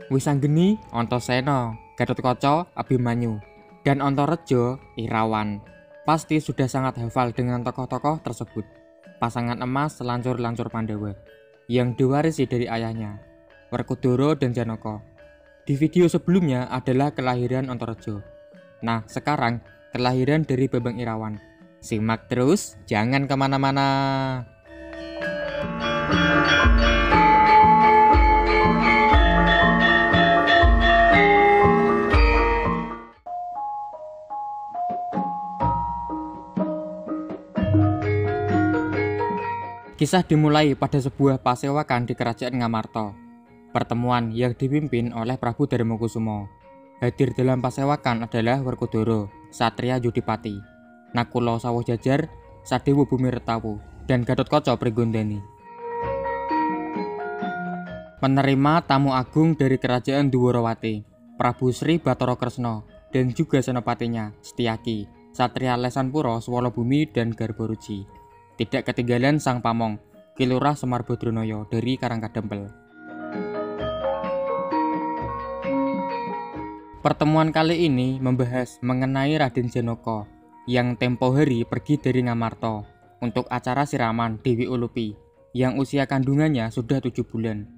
Wisanggeni Antasena, Gatotkaca Abimanyu, dan Antareja Irawan. Pasti sudah sangat hafal dengan tokoh-tokoh tersebut. Pasangan emas selancur-lancur Pandawa yang diwarisi dari ayahnya, Werkudara dan Janaka. Di video sebelumnya adalah kelahiran Antareja. Nah, sekarang kelahiran dari Bambang Irawan. Simak terus, jangan kemana-mana. Kisah dimulai pada sebuah pasewakan di Kerajaan Ngamarta. Pertemuan yang dipimpin oleh Prabu Darmakusuma. Hadir dalam pasewakan adalah Werkudara, Satria Yudipati, Nakula Sawojajar, Sadewa Bumirtawu, dan Gatotkaca Pringgondani. Menerima tamu agung dari Kerajaan Dwarawati, Prabu Sri Bathara Kresna, dan juga senopatinya Setyaki, Satria Lesanpura Swalabumi dan Garbaruci. Tidak ketinggalan sang pamong, Ki Lurah Semar Badranaya dari Karangkadempel. Pertemuan kali ini membahas mengenai Raden Janaka yang tempo hari pergi dari Ngamarta untuk acara siraman Dewi Ulupi yang usia kandungannya sudah 7 bulan.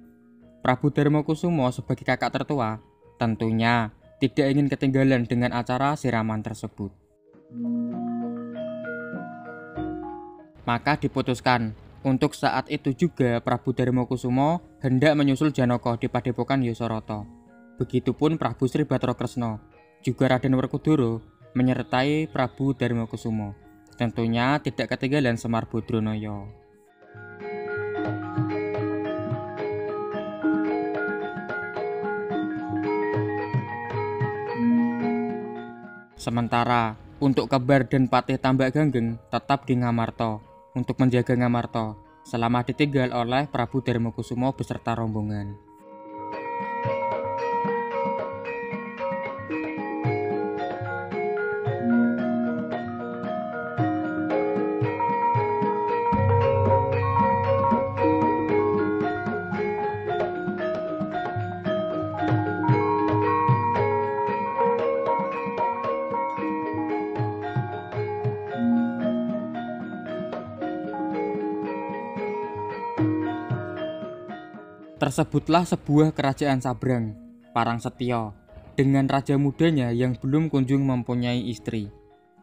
Prabu Darmakusuma sebagai kakak tertua tentunya tidak ingin ketinggalan dengan acara siraman tersebut. Maka diputuskan untuk saat itu juga Prabu Darmakusuma hendak menyusul Janaka di Padepokan Yasarata. Begitupun Prabu Sri Bathara Kresna, juga Raden Werkudara menyertai Prabu Darmakusuma. Tentunya tidak ketinggalan Semar Badranaya. Sementara untuk Kebar dan Patih Tambak Ganggeng tetap di Ngamarta untuk menjaga Ngamarta selama ditinggal oleh Prabu Darmakusuma beserta rombongan. Tersebutlah sebuah kerajaan Sabrang, Parangsetya, dengan raja mudanya yang belum kunjung mempunyai istri.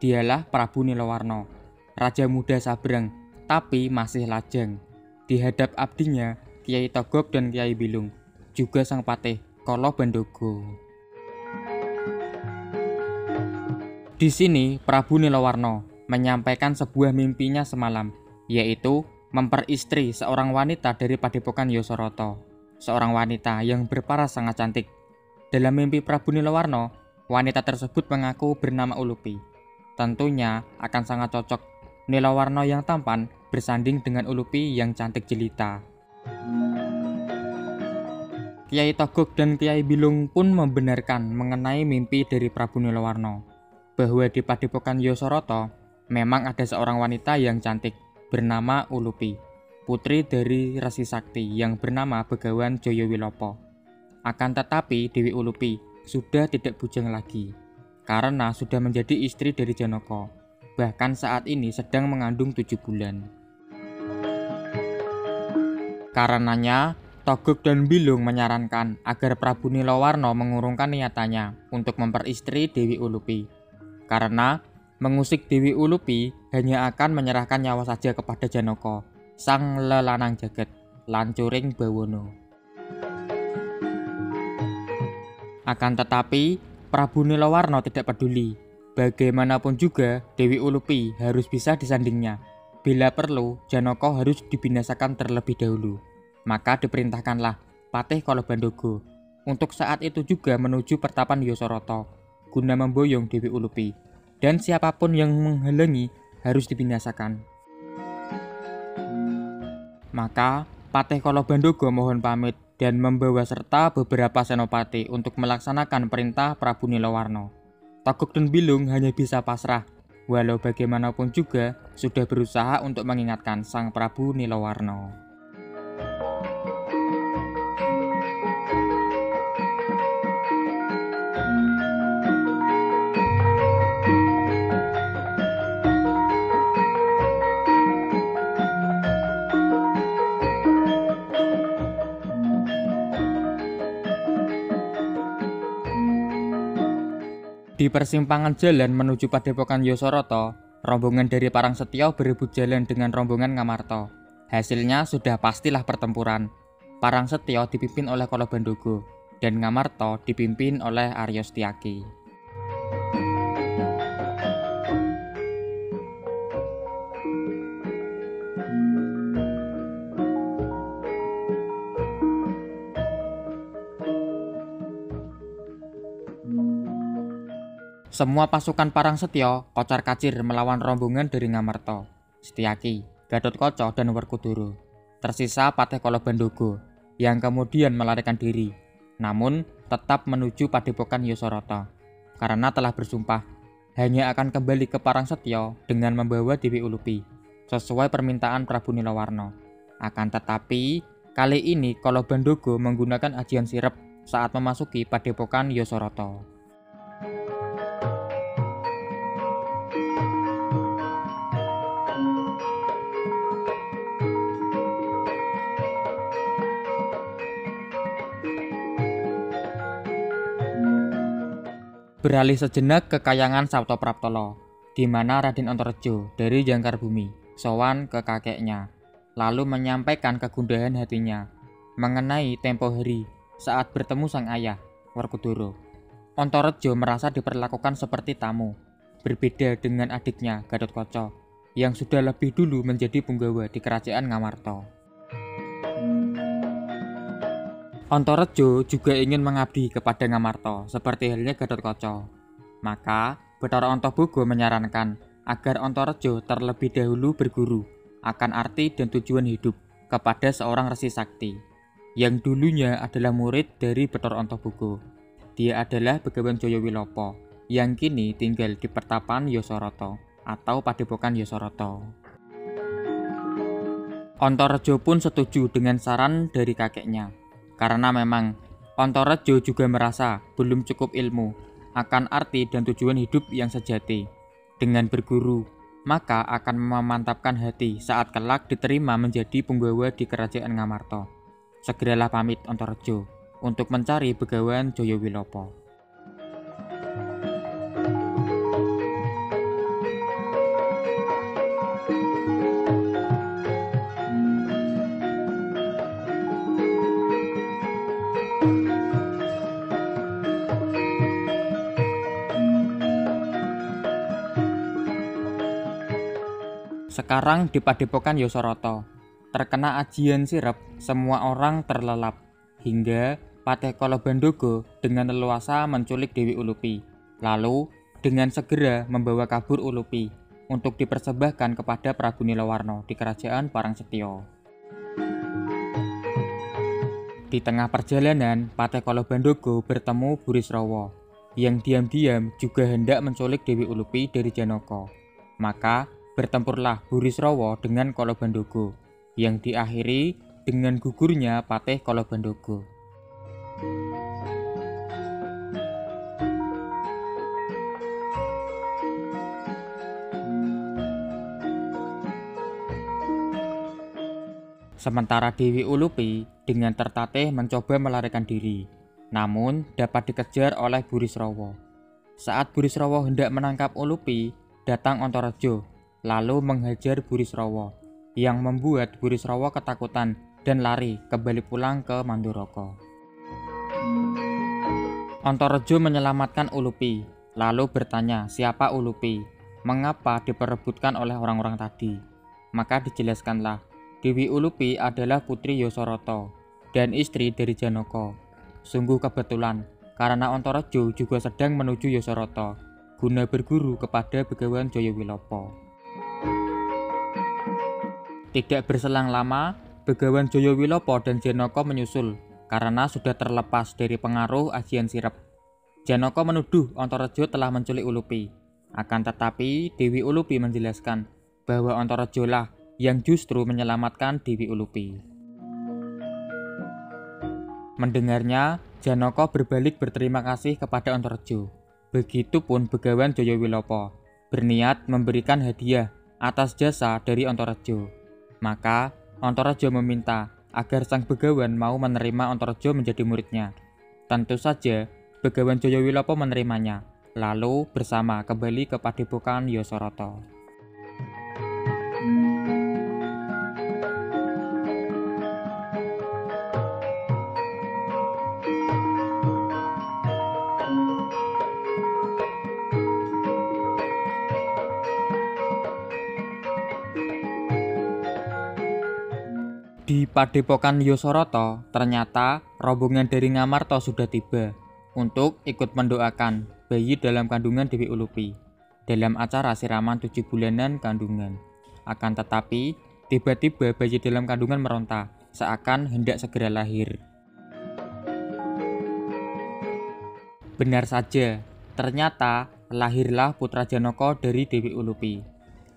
Dialah Prabu Nilawarna, raja muda Sabrang, tapi masih lajang. Di hadap abdinya, Kyai Togog dan Kyai Bilung, juga sang patih, Kala Bandaga. Di sini, Prabu Nilawarna menyampaikan sebuah mimpinya semalam, yaitu memperistri seorang wanita dari Padepokan Yasarata, seorang wanita yang berparas sangat cantik. Dalam mimpi Prabu Nilawarna, wanita tersebut mengaku bernama Ulupi. Tentunya akan sangat cocok Nilawarna yang tampan bersanding dengan Ulupi yang cantik jelita. Kyai Togog dan Kyai Bilung pun membenarkan mengenai mimpi dari Prabu Nilawarna, bahwa di Padepokan Yasarata memang ada seorang wanita yang cantik bernama Ulupi, putri dari Resi Sakti yang bernama Begawan Jayawilopo. Akan tetapi Dewi Ulupi sudah tidak bujang lagi, karena sudah menjadi istri dari Janaka. Bahkan saat ini sedang mengandung 7 bulan. Karenanya, Togog dan Bilung menyarankan agar Prabu Nilawarna mengurungkan niatannya untuk memperistri Dewi Ulupi. Karena mengusik Dewi Ulupi hanya akan menyerahkan nyawa saja kepada Janaka, sang lelanang jagat, lancuring bawana. Akan tetapi, Prabu Nilawarna tidak peduli. Bagaimanapun juga, Dewi Ulupi harus bisa disandingnya. Bila perlu, Janaka harus dibinasakan terlebih dahulu. Maka diperintahkanlah Patih Kala Bandaga untuk saat itu juga menuju pertapan Yasarata guna memboyong Dewi Ulupi. Dan siapapun yang menghalangi harus dibinasakan. Maka Patih Kala Bandaga mohon pamit dan membawa serta beberapa senopati untuk melaksanakan perintah Prabu Nilawarna. Togog dan Bilung hanya bisa pasrah, walau bagaimanapun juga sudah berusaha untuk mengingatkan sang Prabu Nilawarna. Di persimpangan jalan menuju Padepokan Yosoroto, rombongan dari Parangsetya berebut jalan dengan rombongan Ngamarta. Hasilnya sudah pastilah pertempuran. Parangsetya dipimpin oleh Kala Bandogo dan Ngamarta dipimpin oleh Arya Setyaki. Semua pasukan Parangsetya kocar-kacir melawan rombongan dari Ngamarta, Setyaki, Gatotkaca, dan Werkudara. Tersisa Patih Kala Bandogo yang kemudian melarikan diri, namun tetap menuju Padepokan Yosoroto karena telah bersumpah hanya akan kembali ke Parangsetya dengan membawa Dewi Ulupi sesuai permintaan Prabu Nilawarna. Akan tetapi kali ini Kala Bandogo menggunakan ajian sirep saat memasuki Padepokan Yosoroto. Beralih sejenak ke Kahyangan Saptapraptala, di mana Raden Antareja dari Jangkar Bumi sowan ke kakeknya, lalu menyampaikan kegundahan hatinya mengenai tempo hari saat bertemu sang ayah, Werkudara. Antareja merasa diperlakukan seperti tamu, berbeda dengan adiknya Gatotkaca yang sudah lebih dulu menjadi punggawa di kerajaan Ngamarta. Antareja juga ingin mengabdi kepada Ngamarta seperti halnya Gatotkaca. Maka Bathara Antaboga menyarankan agar Antareja terlebih dahulu berguru akan arti dan tujuan hidup kepada seorang resi sakti yang dulunya adalah murid dari Bathara Antaboga. Dia adalah Begawan Jayawilapa yang kini tinggal di Pertapan Yosoroto atau Padepokan Yosoroto. Antareja pun setuju dengan saran dari kakeknya. Karena memang Antareja juga merasa belum cukup ilmu akan arti dan tujuan hidup yang sejati. Dengan berguru, maka akan memantapkan hati saat kelak diterima menjadi punggawa di kerajaan Ngamarta. Segeralah pamit Antareja untuk mencari Begawan Jayawilapa. Sekarang di Padepokan Yosoroto, terkena ajian sirep, semua orang terlelap, hingga Patih Kala Bandogo dengan leluasa menculik Dewi Ulupi, lalu dengan segera membawa kabur Ulupi untuk dipersembahkan kepada Prabu Nilawarna di kerajaan Parangsetya. Di tengah perjalanan, Patih Kala Bandogo bertemu Burisrawa, yang diam-diam juga hendak menculik Dewi Ulupi dari Janaka. Maka bertempurlah Burisrawa dengan Kala Bandogo, yang diakhiri dengan gugurnya Patih Kala Bandogo. Sementara Dewi Ulupi dengan tertatih mencoba melarikan diri, namun dapat dikejar oleh Burisrawa. Saat Burisrawa hendak menangkap Ulupi, datang Antareja lalu menghajar Burisrawa, yang membuat Burisrawa ketakutan dan lari kembali pulang ke Mandoraka. Antareja menyelamatkan Ulupi, lalu bertanya siapa Ulupi, mengapa diperebutkan oleh orang-orang tadi. Maka dijelaskanlah, Dewi Ulupi adalah putri Yosoroto dan istri dari Janaka. Sungguh kebetulan, karena Antareja juga sedang menuju Yosoroto, guna berguru kepada Begawan Jayawilapa. Tidak berselang lama, Begawan Jayawilapa dan Janaka menyusul karena sudah terlepas dari pengaruh ajian sirep. Janaka menuduh Antareja telah menculik Ulupi. Akan tetapi Dewi Ulupi menjelaskan bahwa Antareja lah yang justru menyelamatkan Dewi Ulupi. Mendengarnya, Janaka berbalik berterima kasih kepada Antareja. Begitupun Begawan Jayawilapa berniat memberikan hadiah atas jasa dari Antareja. Maka Antareja meminta agar sang begawan mau menerima Antareja menjadi muridnya. Tentu saja Begawan Jayawilapa menerimanya, lalu bersama kembali ke Padepokan Yosoroto. Di Padepokan Yosoroto, ternyata rombongan dari Ngamarta sudah tiba untuk ikut mendoakan bayi dalam kandungan Dewi Ulupi dalam acara siraman 7 bulanan kandungan. Akan tetapi, tiba-tiba bayi dalam kandungan meronta, seakan hendak segera lahir. Benar saja, ternyata lahirlah putra Janaka dari Dewi Ulupi.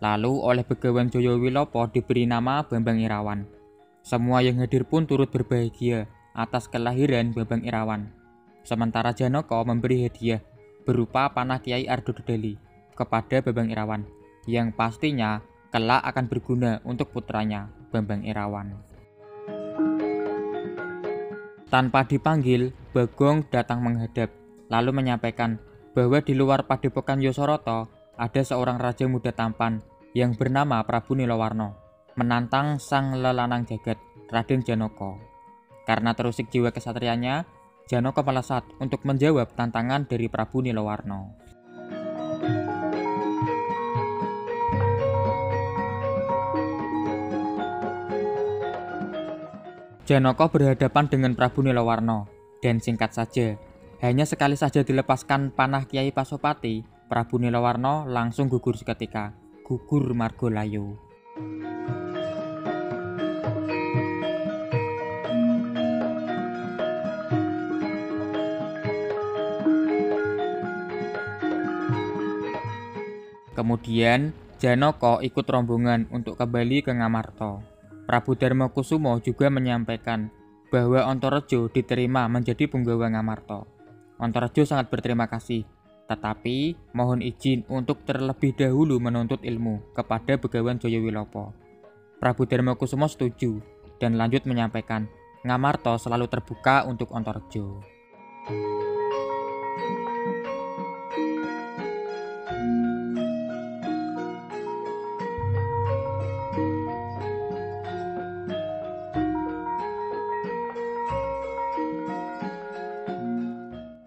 Lalu oleh Begawan Jayawilopo diberi nama Bambang Irawan. Semua yang hadir pun turut berbahagia atas kelahiran Bambang Irawan. Sementara Janaka memberi hadiah berupa panah Kiai Ardo Dedali kepada Bambang Irawan, yang pastinya kelak akan berguna untuk putranya, Bambang Irawan. Tanpa dipanggil, Bagong datang menghadap, lalu menyampaikan bahwa di luar Padepokan Yosoroto ada seorang raja muda tampan yang bernama Prabu Nilowarno, menantang sang lelanang jagat, Raden Janaka. Karena terusik jiwa kesatrianya, Janaka melesat untuk menjawab tantangan dari Prabu Nilowarno. Janaka berhadapan dengan Prabu Nilowarno, dan singkat saja, hanya sekali saja dilepaskan panah Kiai Pasopati, Prabu Nilowarno langsung gugur seketika, gugur Margolayo. Kemudian Janaka ikut rombongan untuk kembali ke Ngamarta. Prabu Darmakusumo juga menyampaikan bahwa Antareja diterima menjadi punggawa Ngamarta. Antareja sangat berterima kasih, tetapi mohon izin untuk terlebih dahulu menuntut ilmu kepada Begawan Jayawilopo. Prabu Darmakusumo setuju dan lanjut menyampaikan Ngamarta selalu terbuka untuk Antareja.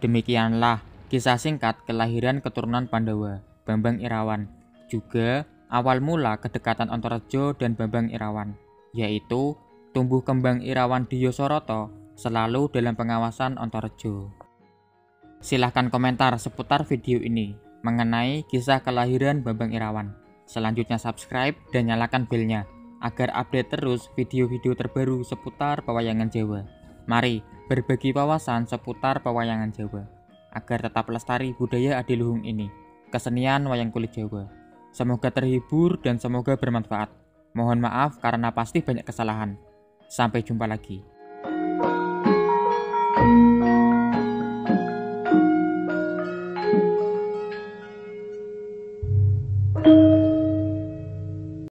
Demikianlah kisah singkat kelahiran keturunan Pandawa, Bambang Irawan, juga awal mula kedekatan Antareja dan Bambang Irawan, yaitu tumbuh kembang Irawan di Yosoroto selalu dalam pengawasan Antareja. Silahkan komentar seputar video ini mengenai kisah kelahiran Bambang Irawan. Selanjutnya subscribe dan nyalakan belnya agar update terus video-video terbaru seputar pewayangan Jawa. Mari berbagi wawasan seputar pewayangan Jawa, agar tetap lestari budaya adiluhung ini, kesenian wayang kulit Jawa. Semoga terhibur dan semoga bermanfaat. Mohon maaf karena pasti banyak kesalahan. Sampai jumpa lagi.